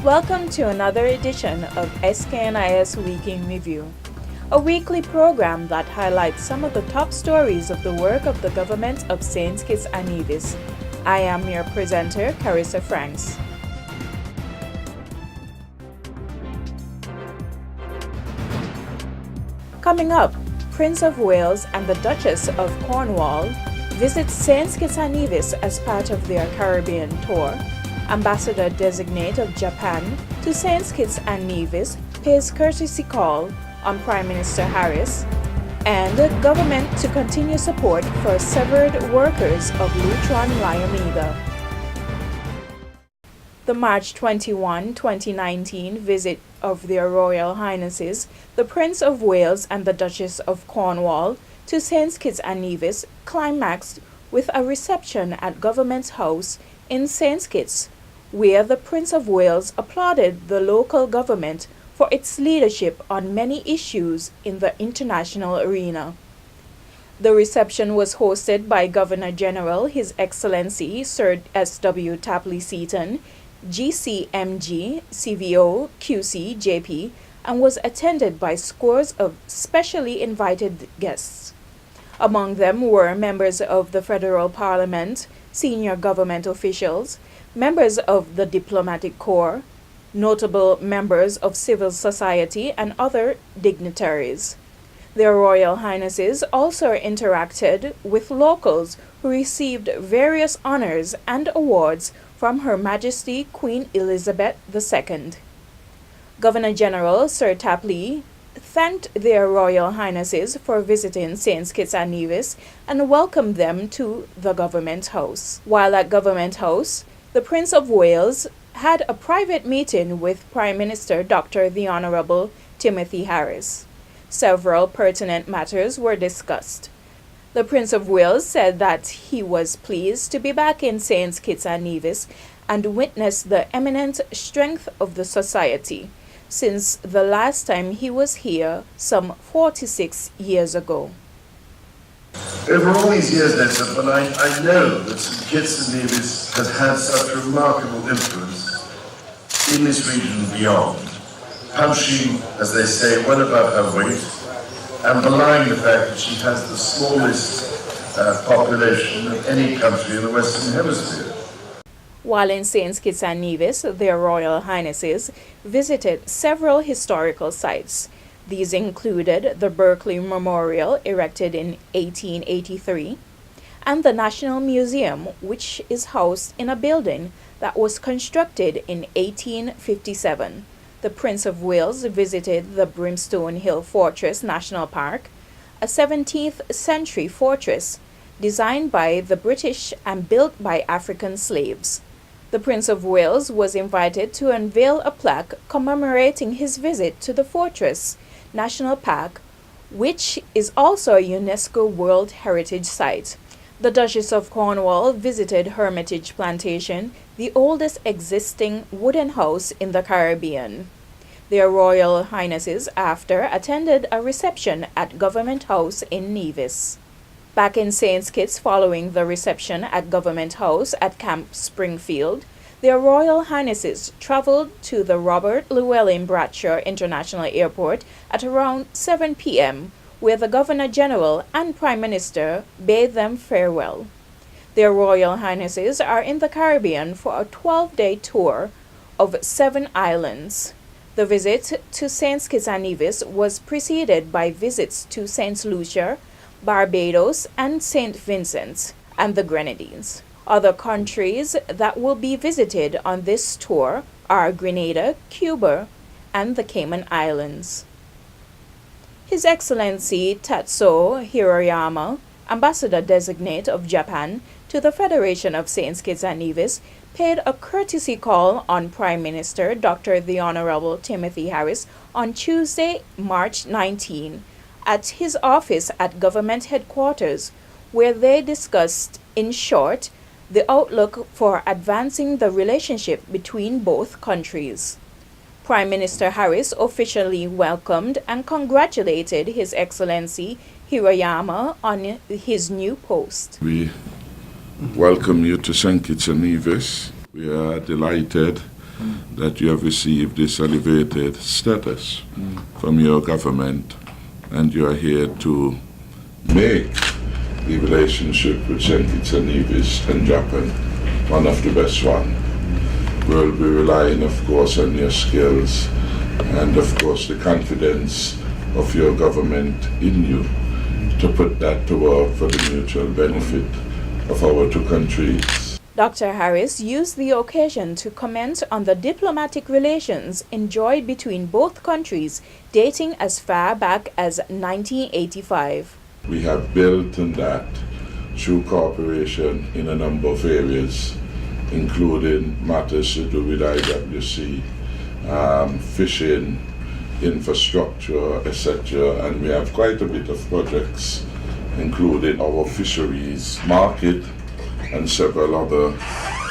Welcome to another edition of SKNIS Week in Review, a weekly program that highlights some of the top stories of the work of the government of St. Kitts and Nevis. I am your presenter, Carissa Franks. Coming up, Prince of Wales and the Duchess of Cornwall visit St. Kitts and Nevis as part of their Caribbean tour. Ambassador-designate of Japan to St. Kitts and Nevis pays courtesy call on Prime Minister Harris, and government to continue support for severed workers of Lutron Lyomeda. The March 21, 2019 visit of Their Royal Highnesses, the Prince of Wales and the Duchess of Cornwall to St. Kitts and Nevis climaxed with a reception at Government House in St. Kitts, where the Prince of Wales applauded the local government for its leadership on many issues in the international arena. The reception was hosted by Governor-General His Excellency Sir S.W. Tapley Seaton, GCMG, CVO, QC, JP, and was attended by scores of specially invited guests. Among them were members of the Federal Parliament, senior government officials, members of the Diplomatic Corps, notable members of civil society, and other dignitaries. Their Royal Highnesses also interacted with locals who received various honors and awards from Her Majesty Queen Elizabeth II. Governor-General Sir Tapley thanked their Royal Highnesses for visiting St. Kitts and Nevis and welcomed them to the Government House. While at Government House, the Prince of Wales had a private meeting with Prime Minister Dr. the Honourable Timothy Harris. Several pertinent matters were discussed. The Prince of Wales said that he was pleased to be back in St. Kitts and Nevis and witness the eminent strength of the society since the last time he was here some 46 years ago. Over all these years, Nelson, I know that St. Kitts and Nevis has had such remarkable influence in this region and beyond, punching, as they say, well above her weight, and belying the fact that she has the smallest population of any country in the Western Hemisphere. While in St. Kitts and Nevis, their Royal Highnesses visited several historical sites. These included the Berkeley Memorial, erected in 1883, and the National Museum, which is housed in a building that was constructed in 1857. The Prince of Wales visited the Brimstone Hill Fortress National Park, a 17th century fortress designed by the British and built by African slaves. The Prince of Wales was invited to unveil a plaque commemorating his visit to the Fortress National Park, which is also a UNESCO World Heritage Site. The Duchess of Cornwall visited Hermitage Plantation, the oldest existing wooden house in the Caribbean. Their Royal Highnesses after attended a reception at Government House in Nevis. Back in St. Kitts following the reception at Government House at Camp Springfield, their Royal Highnesses traveled to the Robert Llewellyn Bradshaw International Airport at around 7 p.m., where the Governor-General and Prime Minister bade them farewell. Their Royal Highnesses are in the Caribbean for a 12-day tour of 7 islands. The visit to St. Kitts and Nevis was preceded by visits to St. Lucia, Barbados, and St. Vincent and the Grenadines. Other countries that will be visited on this tour are Grenada, Cuba, and the Cayman Islands. His Excellency Tatsuo Hiroyama, Ambassador-designate of Japan to the Federation of St. Kitts and Nevis, paid a courtesy call on Prime Minister Dr. the Honourable Timothy Harris on Tuesday, March 19, at his office at Government Headquarters, where they discussed, in short, the outlook for advancing the relationship between both countries. Prime Minister Harris officially welcomed and congratulated His Excellency Hiroyama on his new post. We welcome you to St. Kitts and Nevis. We are delighted that you have received this elevated status from your government, and you are here to make the relationship with St. Kitts and Nevis and Japan one of the best one. We'll be relying, of course, on your skills and, of course, the confidence of your government in you to put that to work for the mutual benefit of our two countries. Dr. Harris used the occasion to comment on the diplomatic relations enjoyed between both countries dating as far back as 1985. We have built on that through cooperation in a number of areas, including matters to do with IWC, fishing, infrastructure, etc. And we have quite a bit of projects, including our fisheries market and several other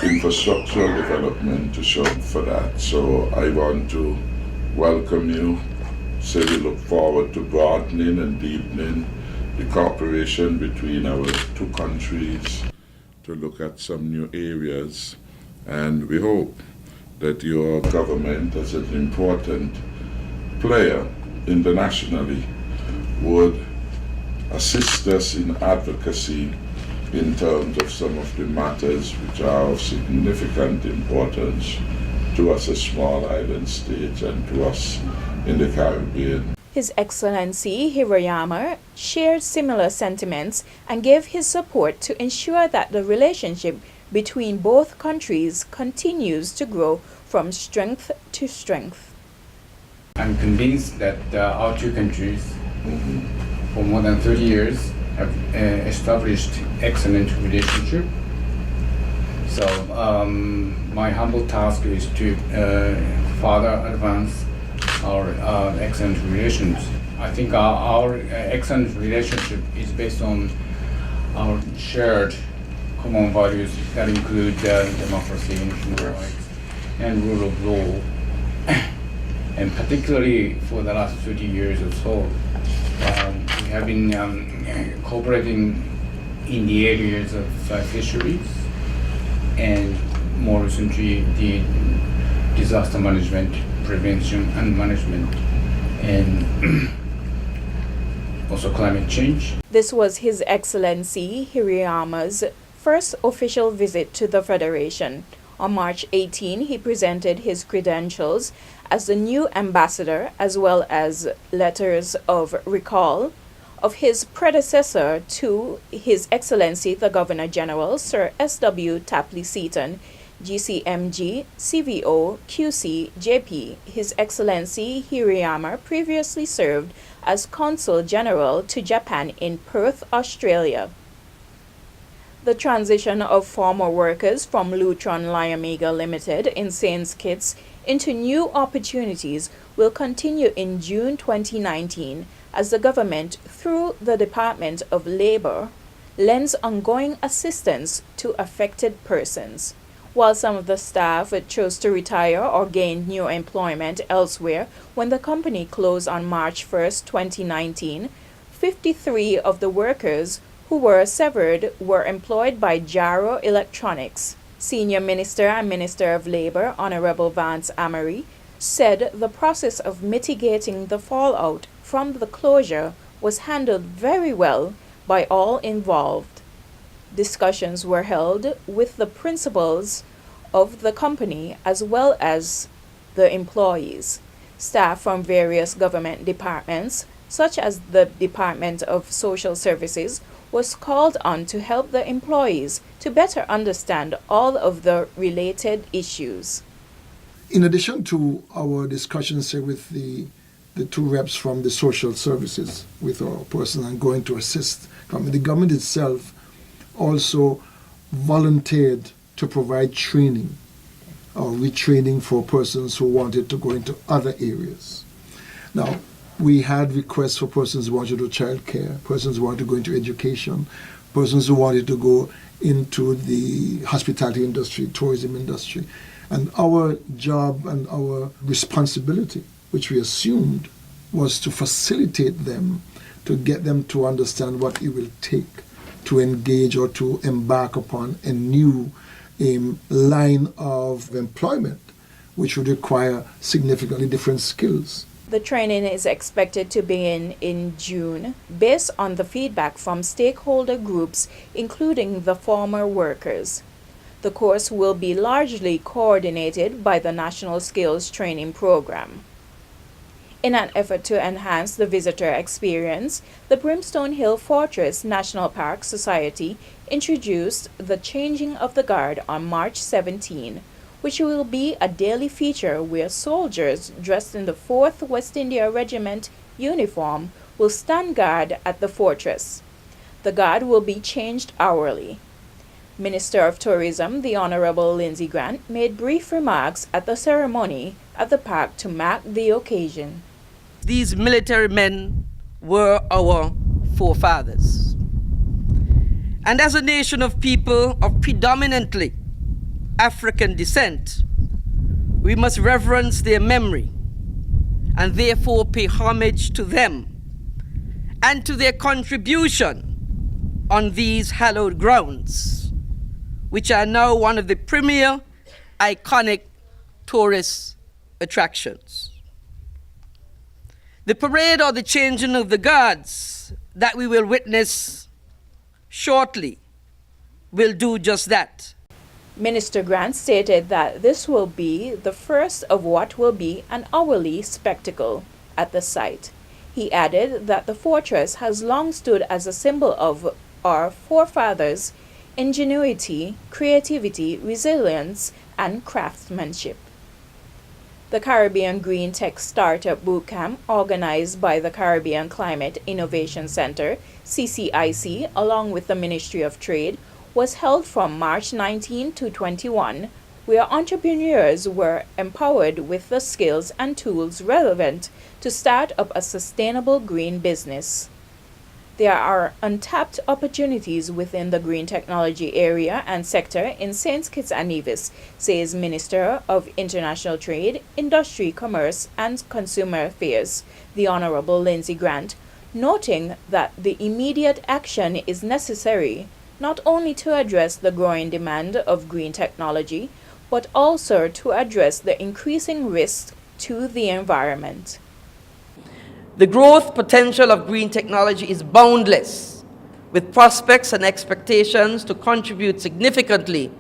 infrastructural development to show for that. So I want to welcome you, say we look forward to broadening and deepening the cooperation between our two countries, to look at some new areas, and we hope that your government, as an important player internationally, would assist us in advocacy in terms of some of the matters which are of significant importance to us as small island states and to us in the Caribbean. His Excellency Hiroyama shared similar sentiments and gave his support to ensure that the relationship between both countries continues to grow from strength to strength. I'm convinced that our two countries, for more than 30 years, have established excellent relationship. So my humble task is to further advance our excellent relations. I think our excellent relationship is based on our shared common values that include democracy, human rights, and rule of law. And particularly for the last 30 years or so, we have been cooperating in the areas of fisheries and more recently the disaster management, prevention and management, and also climate change. This was His Excellency Hiroyama's first official visit to the Federation. On March 18, he presented his credentials as the new ambassador as well as letters of recall of his predecessor to His Excellency the Governor General, Sir S.W. Tapley Seaton, GCMG, CVO, QC, JP. His Excellency Hiroyama previously served as Consul General to Japan in Perth, Australia. The transition of former workers from Lutron Lyomega Limited in St. Kitts into new opportunities will continue in June 2019 as the government, through the Department of Labor, lends ongoing assistance to affected persons. While some of the staff chose to retire or gain new employment elsewhere when the company closed on March 1, 2019, 53 of the workers who were severed were employed by Jaro Electronics. Senior Minister and Minister of Labor, Honorable Vance Amory, said the process of mitigating the fallout from the closure was handled very well by all involved. Discussions were held with the principals of the company as well as the employees. Staff from various government departments, such as the Department of Social Services, was called on to help the employees to better understand all of the related issues. In addition to our discussions with the two reps from the social services with our person and going to assist, the government itself also volunteered to provide training or retraining for persons who wanted to go into other areas. Now, we had requests for persons who wanted to do child care, persons who wanted to go into education, persons who wanted to go into the hospitality industry, tourism industry. And our job and our responsibility, which we assumed, was to facilitate them, to get them to understand what it will take to engage or to embark upon a new line of employment which would require significantly different skills. The training is expected to begin in June based on the feedback from stakeholder groups, including the former workers. The course will be largely coordinated by the National Skills Training Program. In an effort to enhance the visitor experience, the Brimstone Hill Fortress National Park Society introduced the Changing of the Guard on March 17, which will be a daily feature where soldiers dressed in the 4th West India Regiment uniform will stand guard at the fortress. The guard will be changed hourly. Minister of Tourism, the Honorable Lindsay Grant, made brief remarks at the ceremony at the park to mark the occasion. These military men were our forefathers. And as a nation of people of predominantly African descent, we must reverence their memory and therefore pay homage to them and to their contribution on these hallowed grounds, which are now one of the premier iconic tourist attractions. The parade or the changing of the guards that we will witness shortly will do just that. Minister Grant stated that this will be the first of what will be an hourly spectacle at the site. He added that the fortress has long stood as a symbol of our forefathers' ingenuity, creativity, resilience, and craftsmanship. The Caribbean Green Tech Startup Bootcamp, organized by the Caribbean Climate Innovation Center, CCIC, along with the Ministry of Trade, was held from March 19 to 21, where entrepreneurs were empowered with the skills and tools relevant to start up a sustainable green business. There are untapped opportunities within the green technology area and sector in St. Kitts and Nevis, says Minister of International Trade, Industry, Commerce and Consumer Affairs, the Honorable Lindsay Grant, noting that the immediate action is necessary not only to address the growing demand of green technology, but also to address the increasing risks to the environment. The growth potential of green technology is boundless, with prospects and expectations to contribute significantly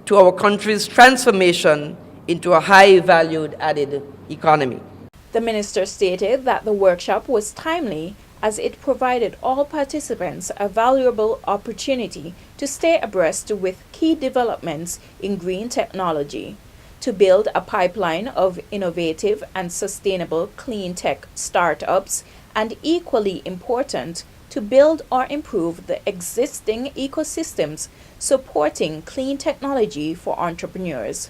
to our country's transformation into a high-valued added economy. The minister stated that the workshop was timely as it provided all participants a valuable opportunity to stay abreast with key developments in green technology, to build a pipeline of innovative and sustainable clean tech startups, and equally important, to build or improve the existing ecosystems supporting clean technology for entrepreneurs.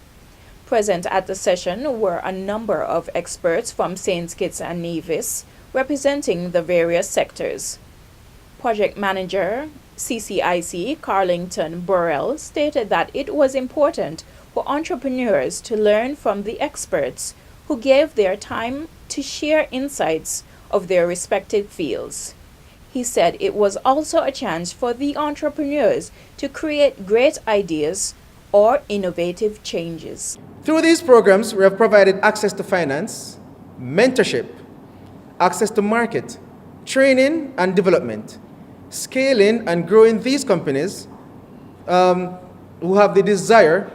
Present at the session were a number of experts from St. Kitts and Nevis, representing the various sectors. Project Manager, CCIC, Carlington Burrell, stated that it was important for entrepreneurs to learn from the experts who gave their time to share insights of their respective fields. He said it was also a chance for the entrepreneurs to create great ideas or innovative changes. Through these programs, we have provided access to finance, mentorship, access to market, training and development, scaling and growing these companies who have the desire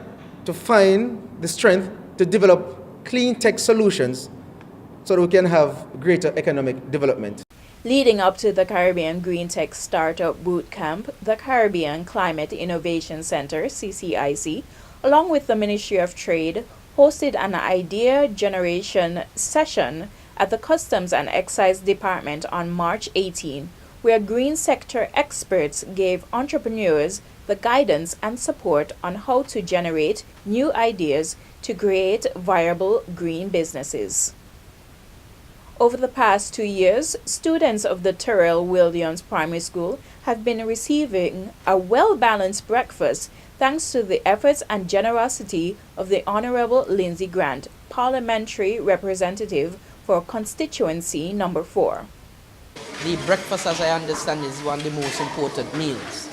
to find the strength to develop clean tech solutions so that we can have greater economic development. Leading up to the Caribbean Green Tech Startup Bootcamp, the Caribbean Climate Innovation Center, CCIC, along with the Ministry of Trade, hosted an idea generation session at the Customs and Excise Department on March 18, where green sector experts gave entrepreneurs the guidance and support on how to generate new ideas to create viable green businesses. Over the past 2 years, students of the Terrell Williams Primary School have been receiving a well-balanced breakfast thanks to the efforts and generosity of the Honorable Lindsay Grant, Parliamentary Representative for Constituency Number 4. The breakfast, as I understand, is one of the most important meals.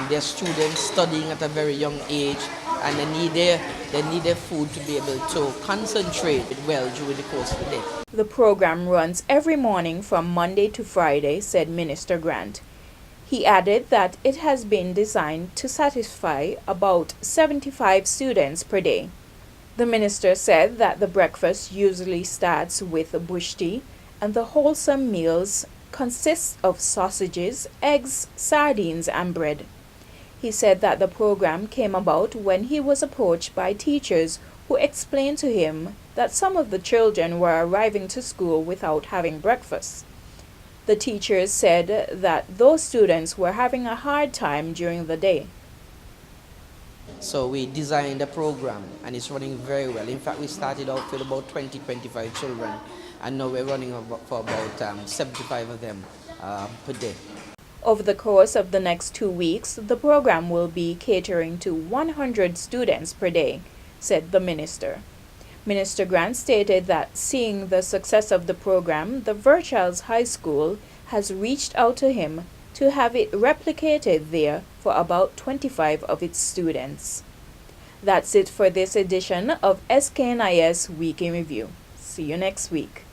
There are students studying at a very young age, and they need their food to be able to concentrate well during the course of the day. The program runs every morning from Monday to Friday, said Minister Grant. He added that it has been designed to satisfy about 75 students per day. The minister said that the breakfast usually starts with bush tea, and the wholesome meals consist of sausages, eggs, sardines, and bread. He said that the program came about when he was approached by teachers who explained to him that some of the children were arriving to school without having breakfast. The teachers said that those students were having a hard time during the day. So we designed a program and it's running very well. In fact, we started out with about 20-25 children and now we're running for about 75 of them per day. Over the course of the next 2 weeks, the program will be catering to 100 students per day, said the minister. Minister Grant stated that seeing the success of the program, the Virchals High School has reached out to him to have it replicated there for about 25 of its students. That's it for this edition of SKNIS Week in Review. See you next week.